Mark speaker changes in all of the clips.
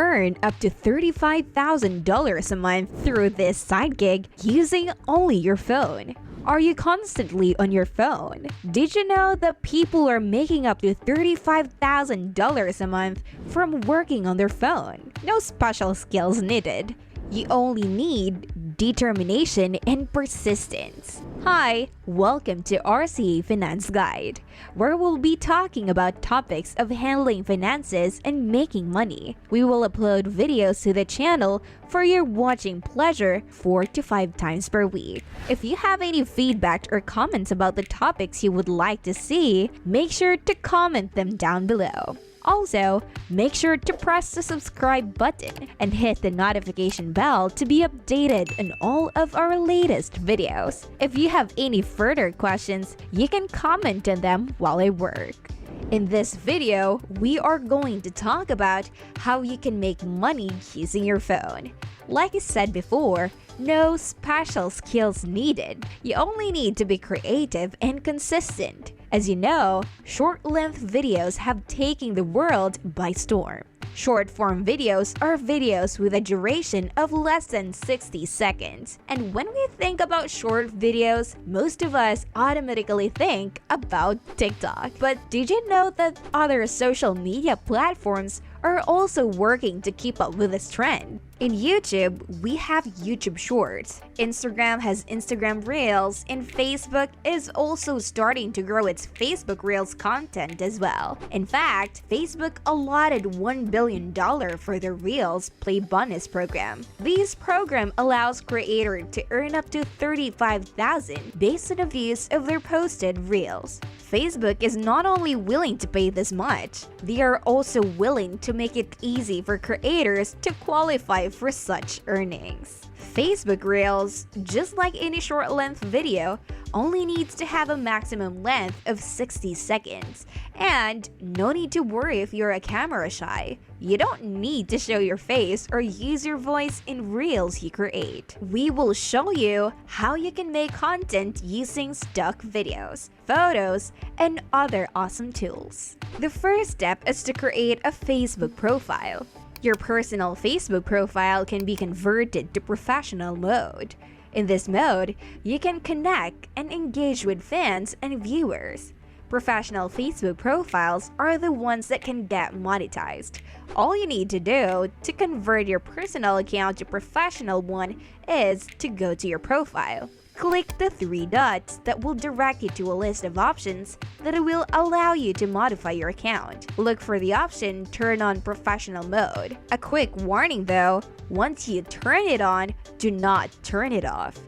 Speaker 1: earn up to $35,000 a month through this side gig using only your phone. Are you constantly on your phone? Did you know that people are making up to $35,000 a month from working on their phone? No special skills needed. You only need determination and persistence. Hi, welcome to RCA Finance Guide, where we'll be talking about topics of handling finances and making money. We will upload videos to the channel for your watching pleasure 4 to 5 times per week. If you have any feedback or comments about the topics you would like to see, make sure to comment them down below. Also, make sure to press the subscribe button and hit the notification bell to be updated on all of our latest videos. If you have any further questions, you can comment on them while I work. In this video, we are going to talk about how you can make money using your phone. Like I said before, no special skills needed. You only need to be creative and consistent. As you know, short-length videos have taken the world by storm. Short-form videos are videos with a duration of less than 60 seconds. And when we think about short videos, most of us automatically think about TikTok. But did you know that other social media platforms are also working to keep up with this trend? In YouTube, we have YouTube Shorts, Instagram has Instagram Reels, and Facebook is also starting to grow its Facebook Reels content as well. In fact, Facebook allotted $1 billion for the Reels Play Bonus program. This program allows creators to earn up to $35,000 based on the views of their posted Reels. Facebook is not only willing to pay this much, they are also willing to make it easy for creators to qualify for such earnings. Facebook Reels, just like any short-length video, only needs to have a maximum length of 60 seconds. And no need to worry if you're a camera shy. You don't need to show your face or use your voice in reels you create. We will show you how you can make content using stock videos, photos, and other awesome tools. The first step is to create a Facebook profile. Your personal Facebook profile can be converted to professional mode. In this mode, you can connect and engage with fans and viewers. Professional Facebook profiles are the ones that can get monetized. All you need to do to convert your personal account to professional one is to go to your profile. Click the 3 dots that will direct you to a list of options that will allow you to modify your account. Look for the option Turn on Professional Mode. A quick warning though, once you turn it on, do not turn it off.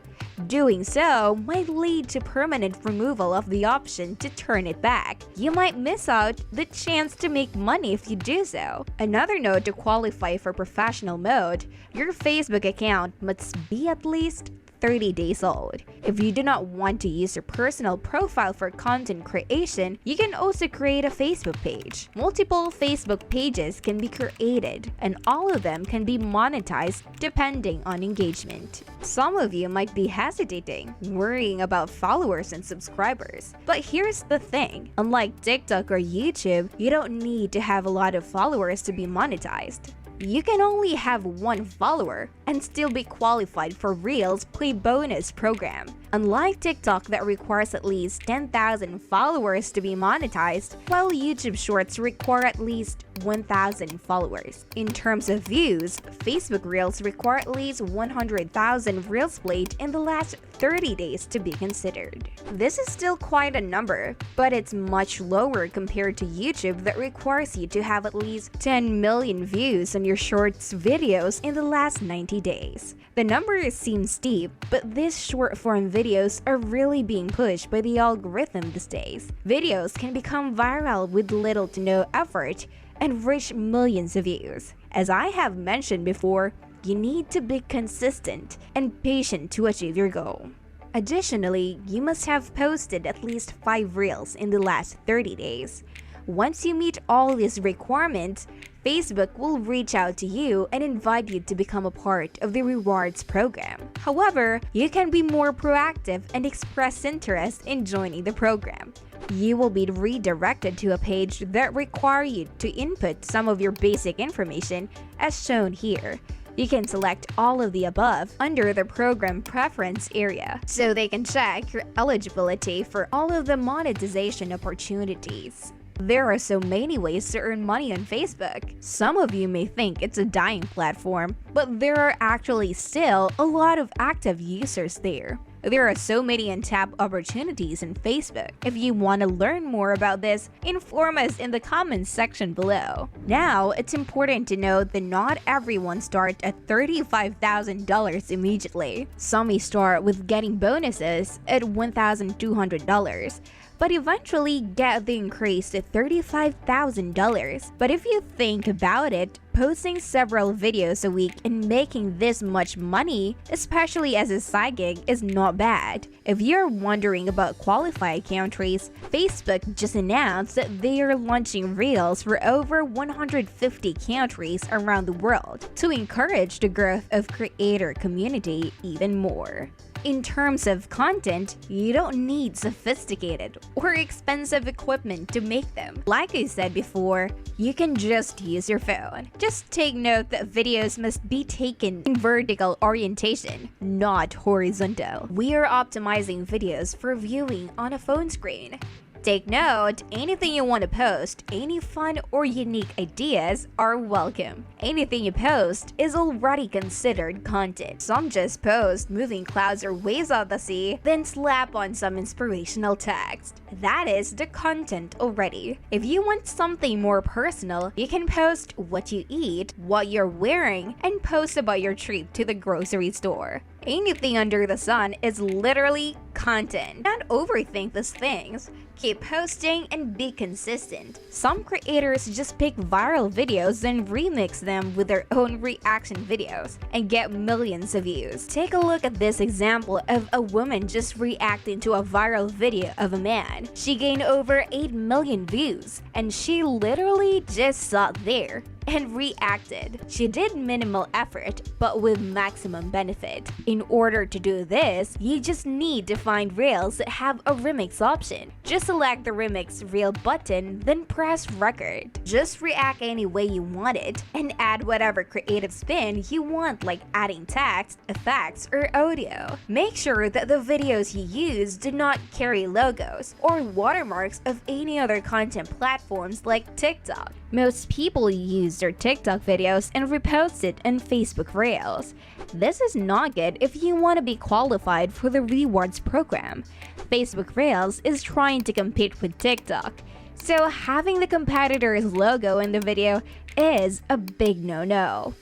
Speaker 1: Doing so might lead to permanent removal of the option to turn it back. You might miss out the chance to make money if you do so. Another note to qualify for professional mode, your Facebook account must be at least 30 days old. If you do not want to use your personal profile for content creation, you can also create a Facebook page. Multiple Facebook pages can be created, and all of them can be monetized depending on engagement. Some of you might be hesitating, worrying about followers and subscribers. But here's the thing, unlike TikTok or YouTube, you don't need to have a lot of followers to be monetized. You can only have 1 follower and still be qualified for Reels Play Bonus program. Unlike TikTok that requires at least 10,000 followers to be monetized, while YouTube Shorts require at least 1,000 followers. In terms of views, Facebook Reels require at least 100,000 Reels played in the last 30 days to be considered. This is still quite a number, but it's much lower compared to YouTube that requires you to have at least 10 million views on your Shorts videos in the last 90 days. The numbers seem steep, but these short-form videos are really being pushed by the algorithm these days. Videos can become viral with little to no effort and reach millions of views. As I have mentioned before, you need to be consistent and patient to achieve your goal. Additionally, you must have posted at least 5 reels in the last 30 days. Once you meet all these requirements, Facebook will reach out to you and invite you to become a part of the rewards program. However, you can be more proactive and express interest in joining the program. you will be redirected to a page that requires you to input some of your basic information as shown here. You can select all of the above under the program preference area, so they can check your eligibility for all of the monetization opportunities. There are so many ways to earn money on Facebook. Some of you may think it's a dying platform, but there are actually still a lot of active users there. There are so many untapped opportunities in Facebook. If you want to learn more about this, inform us in the comments section below. Now, it's important to note that not everyone starts at $35,000 immediately. Some may start with getting bonuses at $1,200. But eventually get the increase to $35,000. But if you think about it, posting several videos a week and making this much money, especially as a side gig, is not bad. If you're wondering about qualified countries, Facebook just announced that they are launching Reels for over 150 countries around the world to encourage the growth of creator community even more. In terms of content, you don't need sophisticated or expensive equipment to make them. Like I said before, you can just use your phone. Just take note that videos must be taken in vertical orientation, not horizontal. We are optimizing videos for viewing on a phone screen. Take note, anything you want to post, any fun or unique ideas are welcome. Anything you post is already considered content. Some just post moving clouds or waves of the sea, then slap on some inspirational text. That is the content already. If you want something more personal, you can post what you eat, what you're wearing, and post about your trip to the grocery store. Anything under the sun is literally content. Don't overthink these things. Keep posting and be consistent. Some creators just pick viral videos and remix them with their own reaction videos and get millions of views. Take a look at this example of a woman just reacting to a viral video of a man. She gained over 8 million views, and she literally just sat there and reacted. She did minimal effort, but with maximum benefit. In order to do this, you just need to find Reels that have a remix option. Just select the remix reel button, then press record. Just react any way you want it, and add whatever creative spin you want, like adding text, effects, or audio. Make sure that the videos you use do not carry logos or watermarks of any other content platforms like TikTok. Most people use their TikTok videos and repost it on Facebook Reels. This is not good if you want to be qualified for the rewards program. Facebook Reels is trying to compete with TikTok, so having the competitor's logo in the video is a big no-no.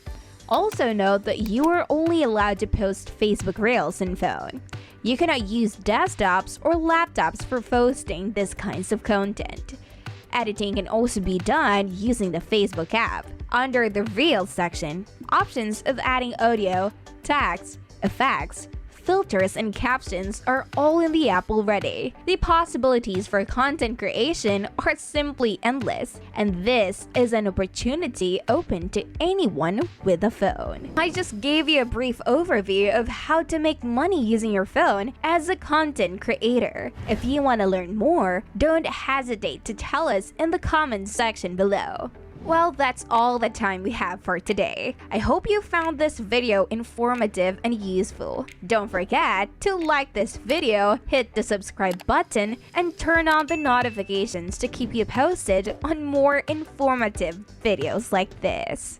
Speaker 1: Also note that you are only allowed to post Facebook Reels in phone. You cannot use desktops or laptops for posting this kinds of content. Editing can also be done using the Facebook app. Under the Reels section, options of adding audio, text, effects, filters, and captions are all in the app already. The possibilities for content creation are simply endless, and this is an opportunity open to anyone with a phone. I just gave you a brief overview of how to make money using your phone as a content creator. If you want to learn more, don't hesitate to tell us in the comments section below. Well, that's all the time we have for today. I hope you found this video informative and useful. Don't forget to like this video, hit the subscribe button, and turn on the notifications to keep you posted on more informative videos like this.